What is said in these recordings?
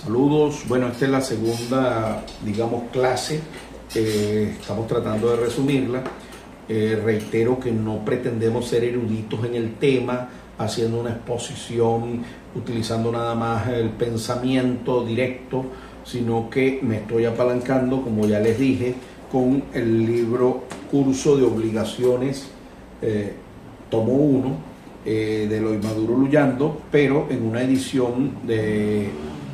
Saludos, bueno, esta es la segunda, digamos, clase, estamos tratando de resumirla. Reitero que no pretendemos ser eruditos en el tema, haciendo una exposición, utilizando nada más el pensamiento directo, sino que me estoy apalancando, como ya les dije, con el libro Curso de Obligaciones, tomo 1, de Eloy Maduro Luyando, pero en una edición de,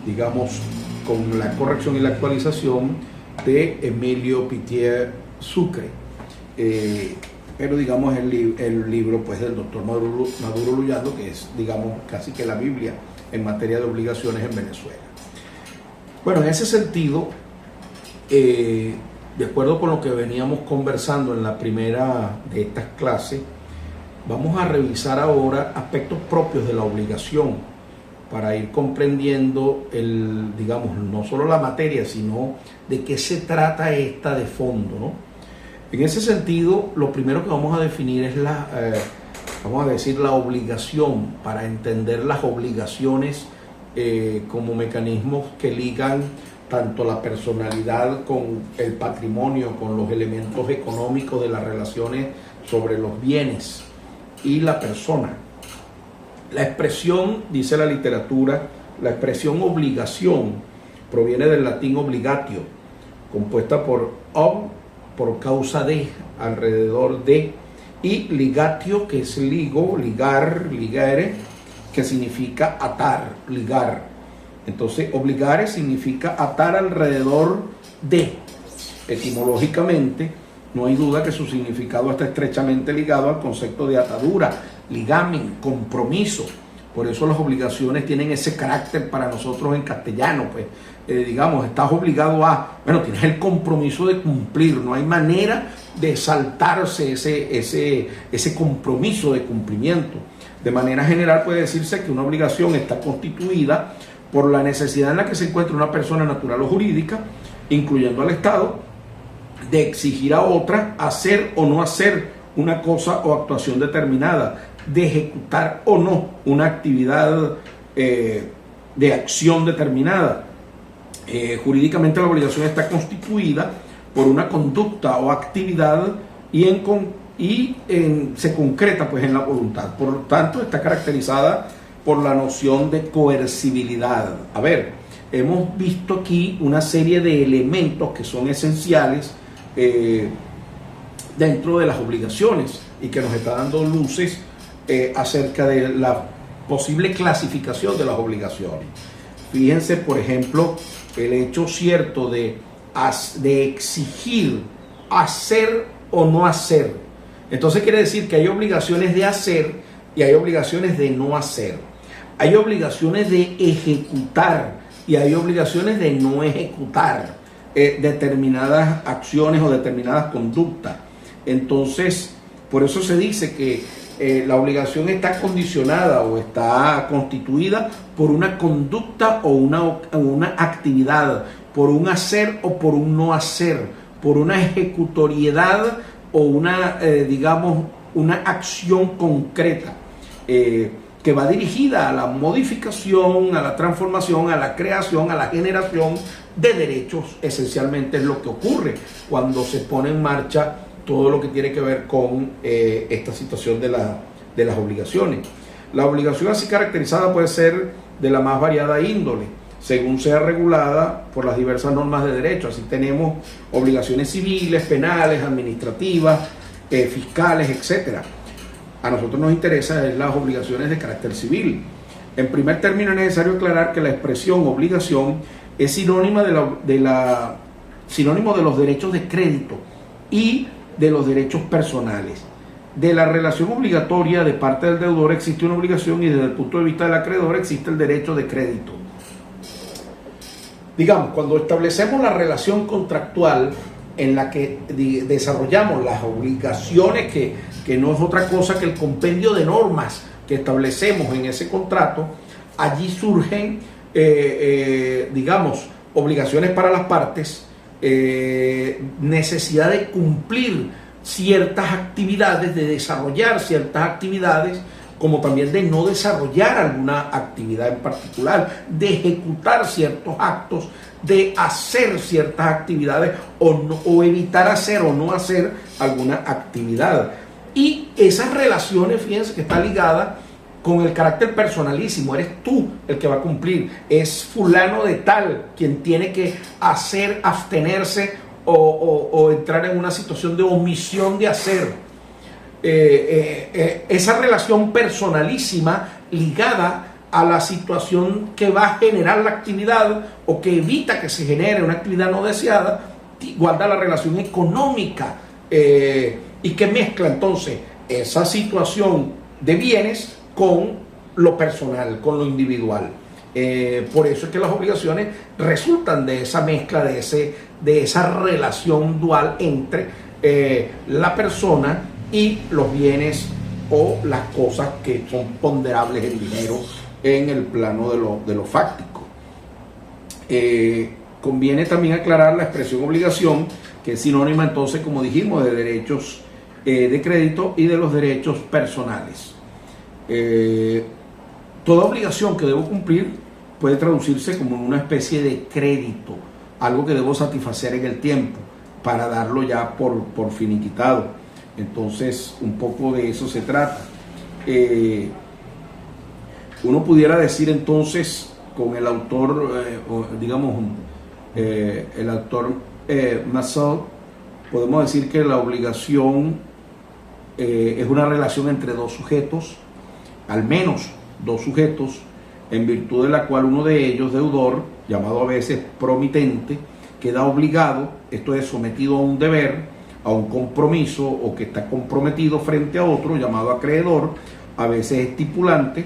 digamos, con la corrección y la actualización de Emilio Pittier Sucre, pero digamos el libro pues del doctor Maduro Luyando, que es, digamos, casi que la Biblia en materia de obligaciones en Venezuela. Bueno, en ese sentido, de acuerdo con lo que veníamos conversando en la primera de estas clases, vamos a revisar ahora aspectos propios de la obligación para ir comprendiendo digamos, no solo la materia, sino de qué se trata esta de fondo, ¿no? En ese sentido, lo primero que vamos a definir es vamos a decir, la obligación, para entender las obligaciones como mecanismos que ligan tanto la personalidad con el patrimonio, con los elementos económicos de las relaciones sobre los bienes y la persona. La expresión, dice la literatura, la expresión obligación proviene del latín obligatio, compuesta por por causa de, alrededor de, y ligatio, que es ligo, ligar, ligare, que significa atar, ligar. Entonces, obligare significa atar alrededor de. Etimológicamente, no hay duda que su significado está estrechamente ligado al concepto de atadura, ligamen, compromiso. Por eso las obligaciones tienen ese carácter para nosotros en castellano, pues, digamos, estás obligado a, bueno, tienes el compromiso de cumplir, no hay manera de saltarse ese compromiso de cumplimiento. De manera general puede decirse que una obligación está constituida por la necesidad en la que se encuentra una persona natural o jurídica, incluyendo al Estado, de exigir a otra hacer o no hacer una cosa o actuación determinada, de ejecutar o no una actividad de acción determinada. Jurídicamente la obligación está constituida por una conducta o actividad y se concreta pues en la voluntad. Por lo tanto, está caracterizada por la noción de coercibilidad. A ver, hemos visto aquí una serie de elementos que son esenciales dentro de las obligaciones y que nos está dando luces acerca de la posible clasificación de las obligaciones. Fíjense, por ejemplo, el hecho cierto de exigir hacer o no hacer. Entonces quiere decir que hay obligaciones de hacer y hay obligaciones de no hacer. Hay obligaciones de ejecutar y hay obligaciones de no ejecutar determinadas acciones o determinadas conductas. Entonces, por eso se dice que la obligación está condicionada o está constituida por una conducta o una actividad, por un hacer o por un no hacer, por una ejecutoriedad o digamos, una acción concreta que va dirigida a la modificación, a la transformación, a la creación, a la generación de derechos. Esencialmente es lo que ocurre cuando se pone en marcha todo lo que tiene que ver con esta situación de las obligaciones. La obligación así caracterizada puede ser de la más variada índole, según sea regulada por las diversas normas de derecho. Así tenemos obligaciones civiles, penales, administrativas, fiscales, etc. A nosotros nos interesa las obligaciones de carácter civil. En primer término, es necesario aclarar que la expresión obligación es sinónimo de los derechos de crédito y de los derechos personales. De la relación obligatoria de parte del deudor existe una obligación y desde el punto de vista del acreedor existe el derecho de crédito. Digamos, cuando establecemos la relación contractual en la que desarrollamos las obligaciones, que no es otra cosa que el compendio de normas que establecemos en ese contrato, allí surgen, digamos, obligaciones para las partes, necesidad de cumplir ciertas actividades, de desarrollar ciertas actividades como también de no desarrollar alguna actividad en particular, de ejecutar ciertos actos, de hacer ciertas actividades o evitar hacer o no hacer alguna actividad. Y esas relaciones, fíjense que está ligada con el carácter personalísimo. Eres tú el que va a cumplir, es fulano de tal quien tiene que hacer, abstenerse o entrar en una situación de omisión de hacer. Esa relación personalísima ligada a la situación que va a generar la actividad o que evita que se genere una actividad no deseada, guarda la relación económica y que mezcla entonces esa situación de bienes con lo personal, con lo individual. Por eso es que las obligaciones resultan de esa mezcla, de esa relación dual entre la persona y los bienes o las cosas que son ponderables en dinero en el plano de lo fáctico. Conviene también aclarar la expresión obligación, que es sinónima entonces, como dijimos, de derechos de crédito y de los derechos personales. Toda obligación que debo cumplir puede traducirse como una especie de crédito, algo que debo satisfacer en el tiempo para darlo ya por finiquitado. Entonces, un poco de eso se trata. Uno pudiera decir entonces con el autor, el autor Massol, podemos decir que la obligación es una relación entre dos sujetos, al menos dos sujetos, en virtud de la cual uno de ellos, deudor, llamado a veces promitente, queda obligado, esto es, sometido a un deber, a un compromiso, o que está comprometido frente a otro, llamado acreedor, a veces estipulante,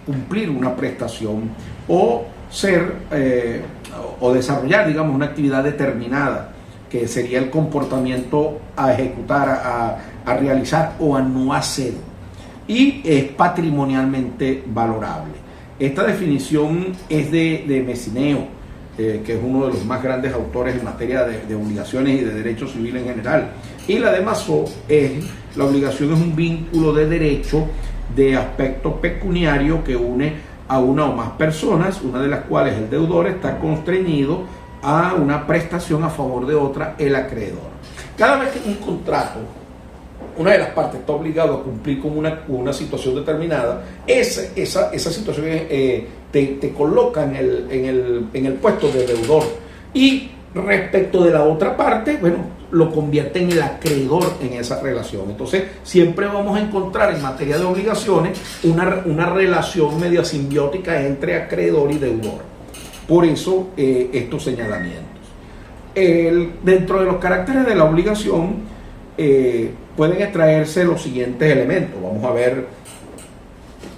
cumplir una prestación o o desarrollar, digamos, una actividad determinada, que sería el comportamiento a ejecutar, a realizar o a no hacer, y es patrimonialmente valorable. Esta definición es de Messineo, que es uno de los más grandes autores en materia de obligaciones y de derecho civil en general. Y la de Massol es: la obligación es un vínculo de derecho de aspecto pecuniario que une a una o más personas, una de las cuales el deudor está constreñido a una prestación a favor de otra, el acreedor. Cada vez que en un contrato una de las partes está obligado a cumplir con una situación determinada, esa situación te coloca en el puesto de deudor, y respecto de la otra parte, bueno, lo convierte en el acreedor en esa relación. Entonces, siempre vamos a encontrar en materia de obligaciones una relación media simbiótica entre acreedor y deudor. Por eso estos señalamientos. Dentro de los caracteres de la obligación pueden extraerse los siguientes elementos. Vamos a ver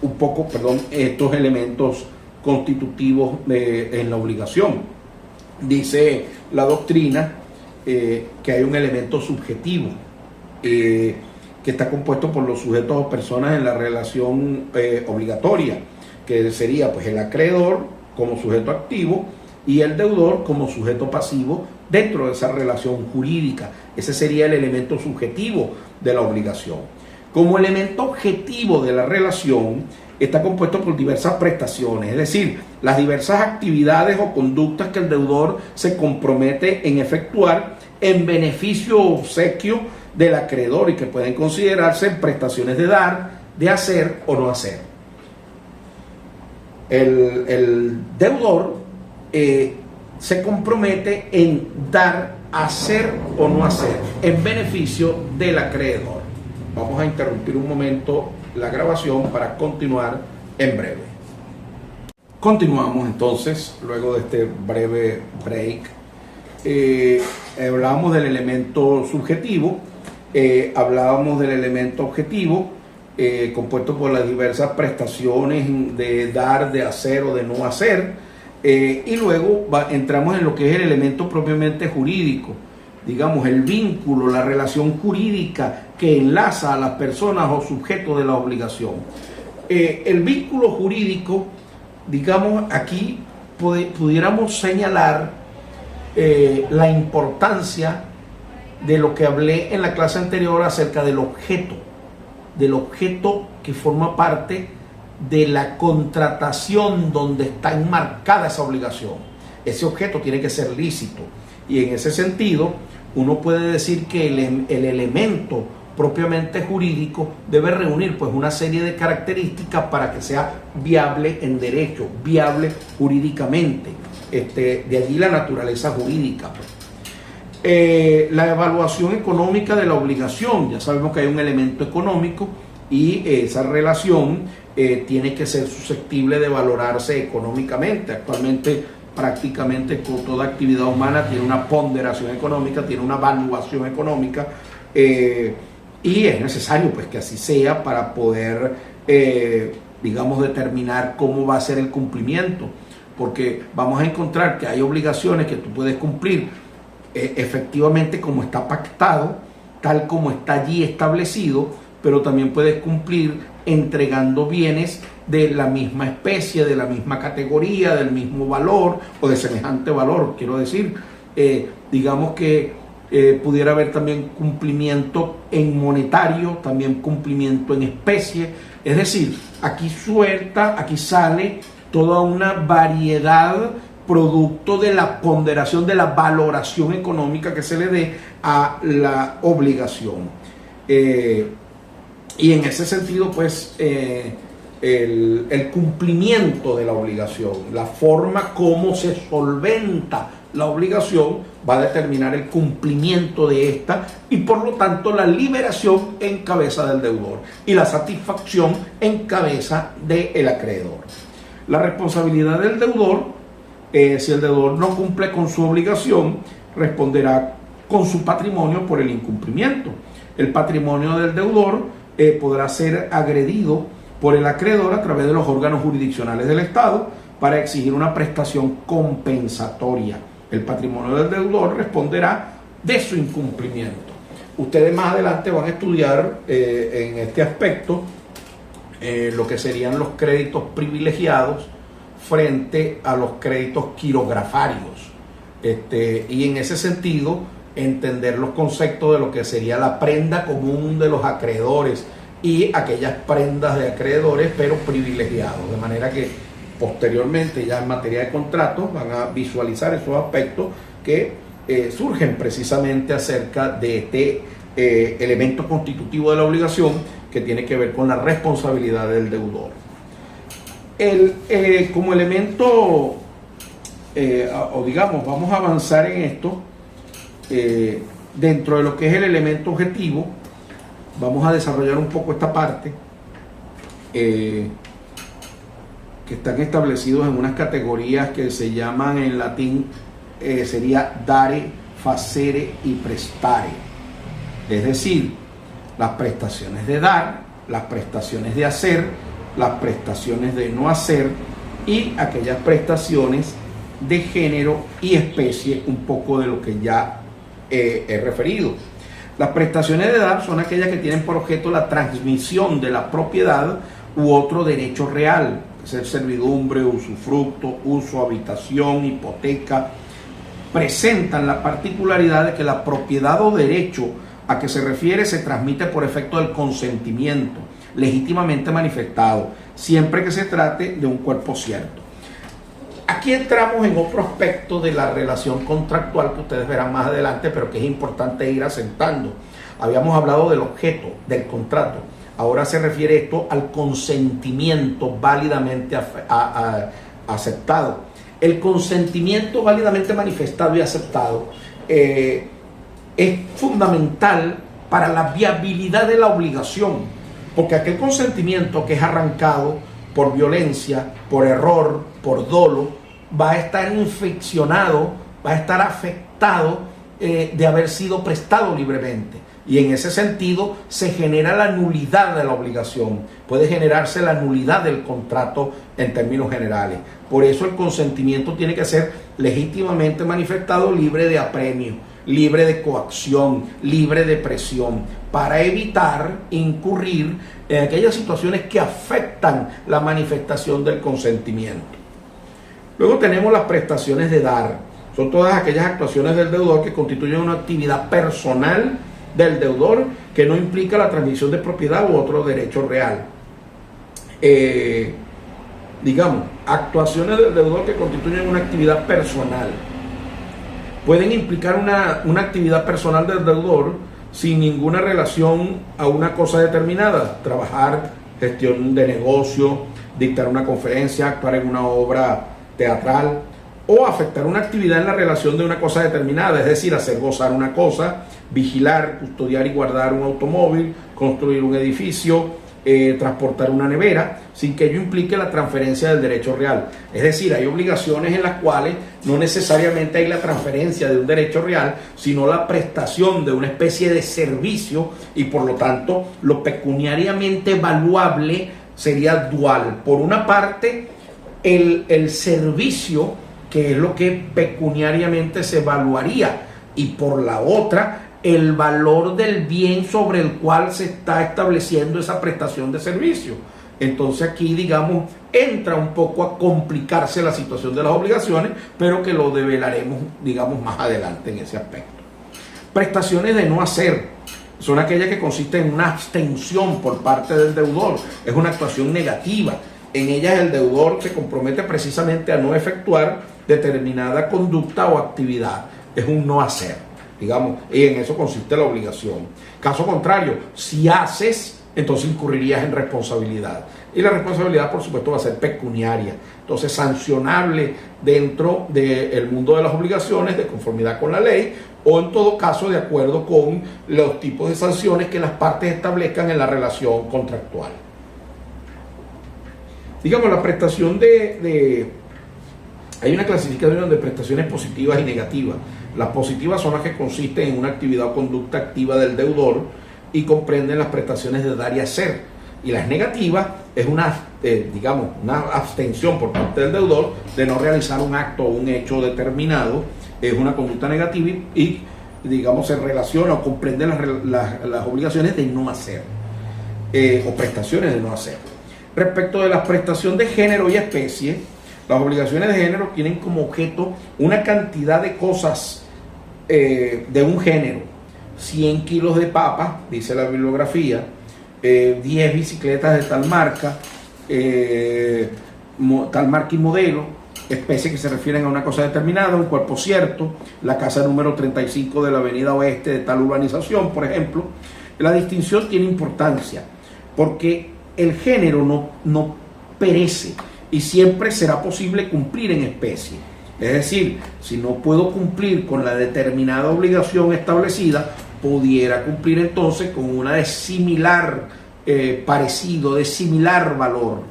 un poco, estos elementos constitutivos en la obligación. Dice la doctrina que hay un elemento subjetivo que está compuesto por los sujetos o personas en la relación obligatoria, que sería pues el acreedor como sujeto activo y el deudor como sujeto pasivo dentro de esa relación jurídica. Ese sería el elemento subjetivo de la obligación. Como elemento objetivo de la relación, está compuesto por diversas prestaciones, es decir, las diversas actividades o conductas que el deudor se compromete en efectuar en beneficio o obsequio del acreedor, y que pueden considerarse prestaciones de dar, de hacer o no hacer. El deudor se compromete en dar, hacer o no hacer en beneficio del acreedor. Vamos a interrumpir un momento la grabación para continuar en breve. Continuamos entonces, luego de este breve break. Hablábamos del elemento subjetivo, hablábamos del elemento objetivo, compuesto por las diversas prestaciones de dar, de hacer o de no hacer. Y luego entramos en lo que es el elemento propiamente jurídico, digamos, el vínculo, la relación jurídica que enlaza a las personas o sujetos de la obligación. El vínculo jurídico, digamos, aquí pudiéramos señalar la importancia de lo que hablé en la clase anterior acerca del objeto. del objeto que forma parte de la contratación donde está enmarcada esa obligación. Ese objeto tiene que ser lícito, y en ese sentido uno puede decir que el elemento propiamente jurídico debe reunir pues una serie de características para que sea viable en derecho, viable jurídicamente. De allí la naturaleza jurídica. La evaluación económica de la obligación. Ya sabemos que hay un elemento económico y esa relación tiene que ser susceptible de valorarse económicamente. Actualmente prácticamente toda actividad humana tiene una ponderación económica, tiene una evaluación económica, y es necesario pues que así sea para poder digamos determinar cómo va a ser el cumplimiento, porque vamos a encontrar que hay obligaciones que tú puedes cumplir efectivamente como está pactado, tal como está allí establecido, pero también puedes cumplir entregando bienes de la misma especie, de la misma categoría, del mismo valor o de semejante valor, quiero decir. Digamos que pudiera haber también cumplimiento en monetario, también cumplimiento en especie. Es decir, aquí sale toda una variedad producto de la ponderación, de la valoración económica que se le dé a la obligación. Y en ese sentido, pues, el cumplimiento de la obligación, la forma como se solventa la obligación, va a determinar el cumplimiento de esta y por lo tanto la liberación en cabeza del deudor y la satisfacción en cabeza del acreedor. La responsabilidad del deudor, si el deudor no cumple con su obligación, responderá con su patrimonio por el incumplimiento. El patrimonio del deudor podrá ser agredido por el acreedor a través de los órganos jurisdiccionales del Estado para exigir una prestación compensatoria. El patrimonio del deudor responderá de su incumplimiento. Ustedes más adelante van a estudiar en este aspecto lo que serían los créditos privilegiados frente a los créditos quirografarios. Y en ese sentido, entender los conceptos de lo que sería la prenda común de los acreedores y aquellas prendas de acreedores pero privilegiados, de manera que posteriormente ya en materia de contratos van a visualizar esos aspectos que surgen precisamente acerca de este elemento constitutivo de la obligación que tiene que ver con la responsabilidad del deudor. Como elemento, o digamos, vamos a avanzar en esto, dentro de lo que es el elemento objetivo, vamos a desarrollar un poco esta parte, que están establecidos en unas categorías que se llaman en latín, sería dare, facere y prestare. Es decir, las prestaciones de dar, las prestaciones de hacer, las prestaciones de no hacer y aquellas prestaciones de género y especie, un poco de lo que ya he referido. Las prestaciones de dar son aquellas que tienen por objeto la transmisión de la propiedad u otro derecho real, ser servidumbre, usufructo, uso, habitación, hipoteca. Presentan la particularidad de que la propiedad o derecho a que se refiere se transmite por efecto del consentimiento legítimamente manifestado, siempre que se trate de un cuerpo cierto. Aquí entramos en otro aspecto de la relación contractual que ustedes verán más adelante, pero que es importante ir asentando. Habíamos hablado del objeto del contrato. Ahora se refiere esto al consentimiento válidamente aceptado. El consentimiento válidamente manifestado y aceptado es fundamental para la viabilidad de la obligación, porque aquel consentimiento que es arrancado por violencia, por error, por dolo, va a estar infeccionado, va a estar afectado de haber sido prestado libremente. Y en ese sentido se genera la nulidad de la obligación, puede generarse la nulidad del contrato en términos generales. Por eso el consentimiento tiene que ser legítimamente manifestado, libre de apremio, libre de coacción, libre de presión, para evitar incurrir en aquellas situaciones que afectan la manifestación del consentimiento. Luego tenemos las prestaciones de dar. Son todas aquellas actuaciones del deudor que constituyen una actividad personal del deudor que no implica la transmisión de propiedad u otro derecho real. Digamos, actuaciones del deudor que constituyen una actividad personal. Pueden implicar una actividad personal del deudor sin ninguna relación a una cosa determinada: trabajar, gestión de negocio, dictar una conferencia, actuar en una obra teatral, o afectar una actividad en la relación de una cosa determinada, es decir, hacer gozar una cosa, vigilar, custodiar y guardar un automóvil, construir un edificio, transportar una nevera, sin que ello implique la transferencia del derecho real. Es decir, hay obligaciones en las cuales no necesariamente hay la transferencia de un derecho real, sino la prestación de una especie de servicio, y por lo tanto lo pecuniariamente valuable sería dual. Por una parte, el servicio, que es lo que pecuniariamente se evaluaría, y por la otra, el valor del bien sobre el cual se está estableciendo esa prestación de servicio. Entonces aquí, digamos, entra un poco a complicarse la situación de las obligaciones, pero que lo develaremos, digamos, más adelante en ese aspecto. Prestaciones de no hacer son aquellas que consisten en una abstención por parte del deudor. Es una actuación negativa. En ellas el deudor se compromete precisamente a no efectuar determinada conducta o actividad. Es un no hacer, digamos, y en eso consiste la obligación. Caso contrario, si haces, entonces incurrirías en responsabilidad. Y la responsabilidad, por supuesto, va a ser pecuniaria. Entonces, sancionable dentro del mundo de las obligaciones, de conformidad con la ley, o en todo caso, de acuerdo con los tipos de sanciones que las partes establezcan en la relación contractual. Digamos, la prestación hay una clasificación de prestaciones positivas y negativas. Las positivas son las que consisten en una actividad o conducta activa del deudor y comprenden las prestaciones de dar y hacer. Y las negativas es una abstención por parte del deudor de no realizar un acto o un hecho determinado. Es una conducta negativa y digamos, se relaciona o comprende las obligaciones de no hacer, o prestaciones de no hacer. Respecto de la prestación de género y especie, las obligaciones de género tienen como objeto una cantidad de cosas de un género: 100 kilos de papas, dice la bibliografía, 10 bicicletas de tal marca y modelo, especies que se refieren a una cosa determinada, un cuerpo cierto, la casa número 35 de la avenida oeste de tal urbanización, por ejemplo. La distinción tiene importancia porque el género no perece y siempre será posible cumplir en especie. Es decir, si no puedo cumplir con la determinada obligación establecida, pudiera cumplir entonces con una de similar parecido, de similar valor.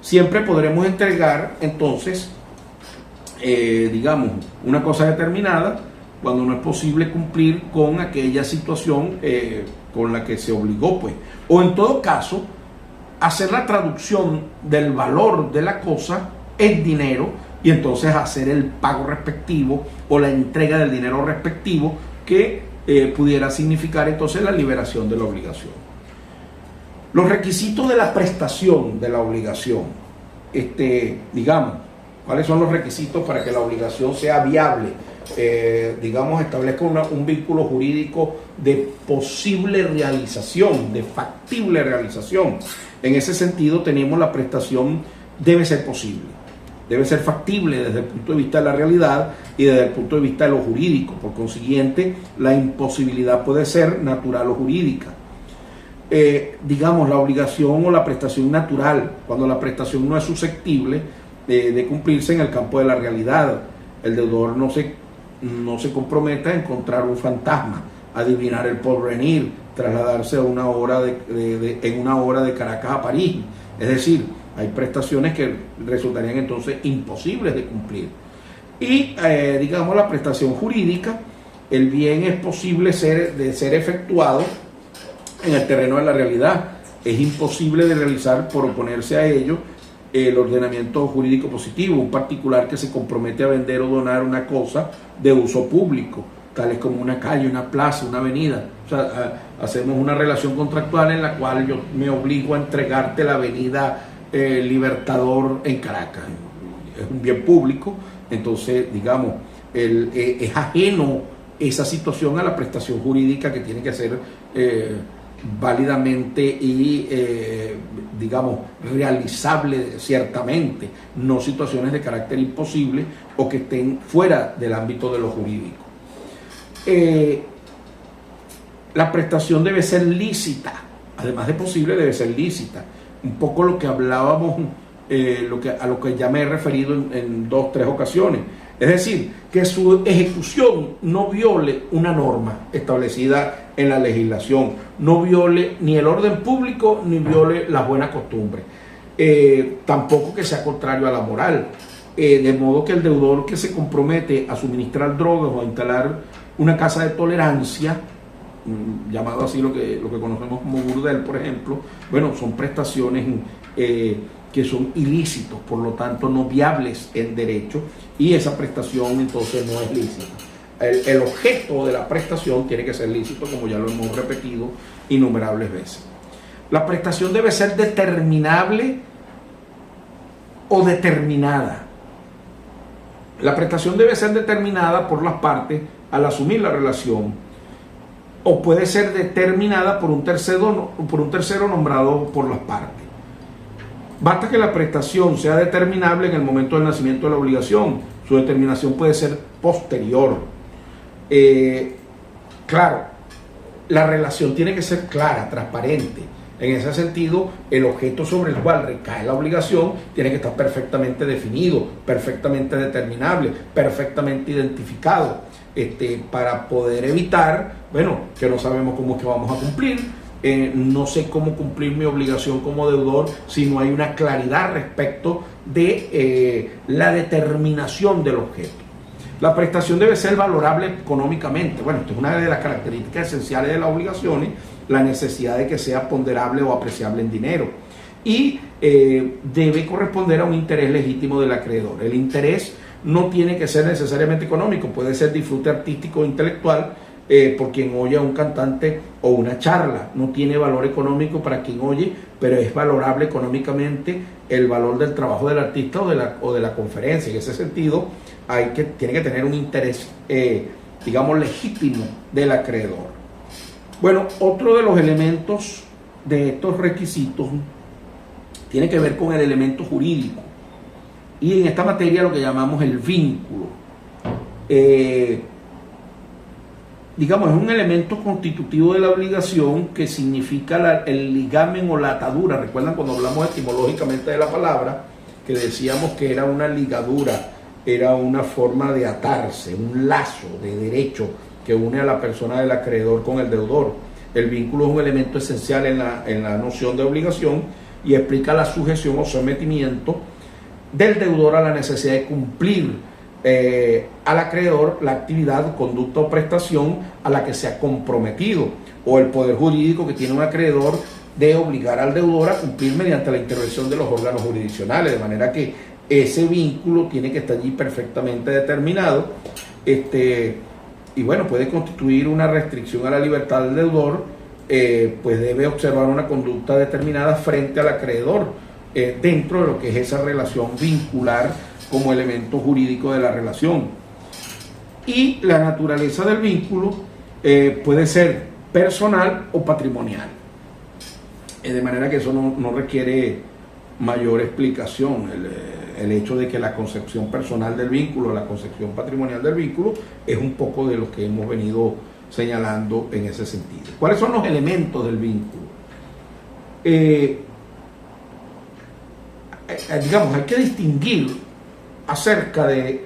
Siempre podremos entregar entonces, digamos, una cosa determinada cuando no es posible cumplir con aquella situación con la que se obligó, pues. O en todo caso, hacer la traducción del valor de la cosa en dinero y entonces hacer el pago respectivo o la entrega del dinero respectivo que pudiera significar entonces la liberación de la obligación. Los requisitos de la prestación de la obligación, digamos, ¿cuáles son los requisitos para que la obligación sea viable? Digamos, establezca un vínculo jurídico de posible realización, de factible realización. En ese sentido, tenemos la prestación debe ser posible, debe ser factible desde el punto de vista de la realidad y desde el punto de vista de lo jurídico. Por consiguiente, la imposibilidad puede ser natural o jurídica. Digamos, la obligación o la prestación natural, cuando la prestación no es susceptible de cumplirse en el campo de la realidad. El deudor no se compromete a encontrar un fantasma, adivinar el porvenir, trasladarse a una hora en una hora de Caracas a París. Es decir, hay prestaciones que resultarían entonces imposibles de cumplir. Y digamos, la prestación jurídica, el bien es posible de ser efectuado en el terreno de la realidad. Es imposible de realizar por oponerse a ello el ordenamiento jurídico positivo, un particular que se compromete a vender o donar una cosa de uso público, tales como una calle, una plaza, una avenida. O sea, hacemos una relación contractual en la cual yo me obligo a entregarte la avenida Libertador en Caracas. Es un bien público, entonces, digamos, es ajeno esa situación a la prestación jurídica que tiene que ser válidamente y, digamos, realizable ciertamente, no situaciones de carácter imposible o que estén fuera del ámbito de lo jurídico. La prestación debe ser lícita, además de posible debe ser lícita. Un poco lo que hablábamos, a lo que ya me he referido en 2 o 3 ocasiones. Es decir, que su ejecución no viole una norma establecida en la legislación, no viole ni el orden público ni viole las buenas costumbres. Tampoco que sea contrario a la moral. De modo que el deudor que se compromete a suministrar drogas o a instalar una casa de tolerancia, llamado así lo que conocemos como burdel, por ejemplo, bueno, son prestaciones que son ilícitos, por lo tanto no viables en derecho, y esa prestación entonces no es lícita. El objeto de la prestación tiene que ser lícito, como ya lo hemos repetido innumerables veces. La prestación debe ser determinable o determinada. La prestación debe ser determinada por las partes al asumir la relación, o puede ser determinada por un tercero nombrado por las partes. Basta que la prestación sea determinable en el momento del nacimiento de la obligación. Su determinación puede ser posterior. Claro, la relación tiene que ser clara, transparente. En ese sentido, el objeto sobre el cual recae la obligación tiene que estar perfectamente definido, perfectamente determinable, perfectamente identificado, para poder evitar, bueno, que no sabemos cómo es que vamos a cumplir. No sé cómo cumplir mi obligación como deudor si no hay una claridad respecto de la determinación del objeto. La prestación debe ser valorable económicamente. Bueno, esto es una de las características esenciales de las obligaciones, la necesidad de que sea ponderable o apreciable en dinero. Y debe corresponder a un interés legítimo del acreedor. El interés no tiene que ser necesariamente económico, puede ser disfrute artístico o intelectual, por quien oye a un cantante o una charla. No tiene valor económico para quien oye, pero es valorable económicamente el valor del trabajo del artista o de la conferencia. En ese sentido, tiene que tener un interés, digamos, legítimo del acreedor. Bueno, otro de los elementos de estos requisitos tiene que ver con el elemento jurídico, y en esta materia lo que llamamos el vínculo. Digamos, es un elemento constitutivo de la obligación que significa el ligamen o la atadura. ¿Recuerdan cuando hablamos etimológicamente de la palabra? Que decíamos que era una ligadura, era una forma de atarse, un lazo de derecho que une a la persona del acreedor con el deudor. El vínculo es un elemento esencial en la noción de obligación y explica la sujeción o sometimiento del deudor a la necesidad de cumplir al acreedor la actividad, conducta o prestación a la que se ha comprometido, o el poder jurídico que tiene un acreedor de obligar al deudor a cumplir mediante la intervención de los órganos jurisdiccionales, de manera que ese vínculo tiene que estar allí perfectamente determinado, y bueno, puede constituir una restricción a la libertad del deudor, pues debe observar una conducta determinada frente al acreedor, dentro de lo que es esa relación vincular como elemento jurídico de la relación. Y la naturaleza del vínculo puede ser personal o patrimonial, de manera que eso no requiere mayor explicación. El hecho de que la concepción personal del vínculo, la concepción patrimonial del vínculo, es un poco de lo que hemos venido señalando en ese sentido. ¿Cuáles son los elementos del vínculo? Digamos, hay que distinguir acerca de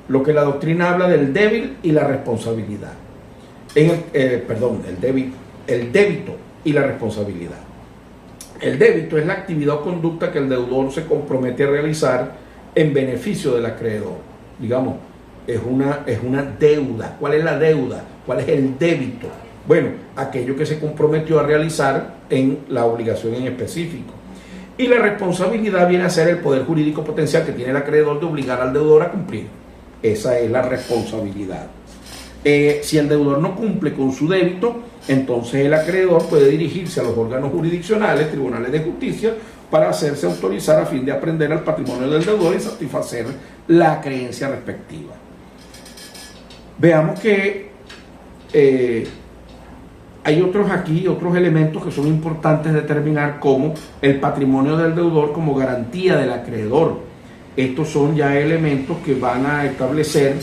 lo que la doctrina habla del débil y la responsabilidad. El débito y la responsabilidad. El débito es la actividad o conducta que el deudor se compromete a realizar en beneficio del acreedor. Digamos, es una deuda. ¿Cuál es la deuda? ¿Cuál es el débito? Bueno, aquello que se comprometió a realizar en la obligación en específico. Y la responsabilidad viene a ser el poder jurídico potencial que tiene el acreedor de obligar al deudor a cumplir. Esa es la responsabilidad. Si el deudor no cumple con su débito, entonces el acreedor puede dirigirse a los órganos jurisdiccionales, tribunales de justicia, para hacerse autorizar a fin de aprender al patrimonio del deudor y satisfacer la creencia respectiva. Veamos que Hay otros elementos que son importantes determinar, como el patrimonio del deudor como garantía del acreedor. Estos son ya elementos que van a establecer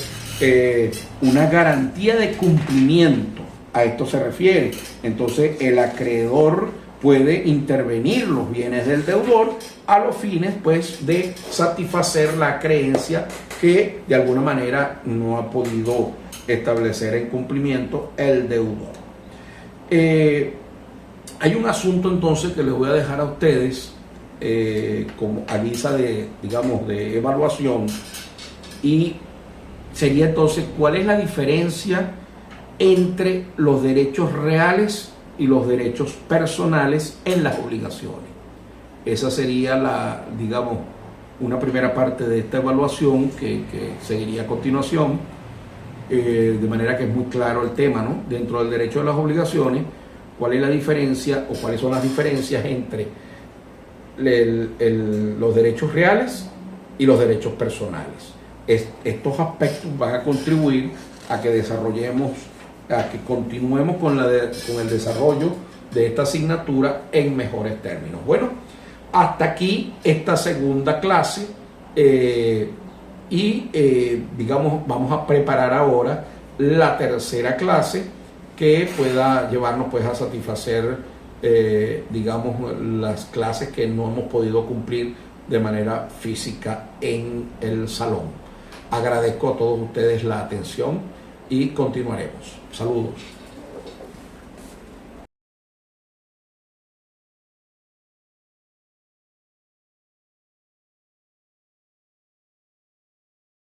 una garantía de cumplimiento. A esto se refiere. Entonces el acreedor puede intervenir los bienes del deudor a los fines, pues, de satisfacer la creencia que de alguna manera no ha podido establecer en cumplimiento el deudor. Hay un asunto entonces que les voy a dejar a ustedes como a guisa de, digamos, de evaluación, y sería entonces cuál es la diferencia entre los derechos reales y los derechos personales en las obligaciones. Esa sería digamos, una primera parte de esta evaluación que seguiría a continuación, de manera que es muy claro el tema, ¿no? Dentro del derecho de las obligaciones, cuál es la diferencia o cuáles son las diferencias entre los derechos reales y los derechos personales. Estos aspectos van a contribuir a que continuemos con el desarrollo de esta asignatura en mejores términos. Bueno, hasta aquí esta segunda clase, digamos, vamos a preparar ahora la tercera clase que pueda llevarnos, pues, a satisfacer digamos, las clases que no hemos podido cumplir de manera física en el salón. Agradezco a todos ustedes la atención y continuaremos. Saludos.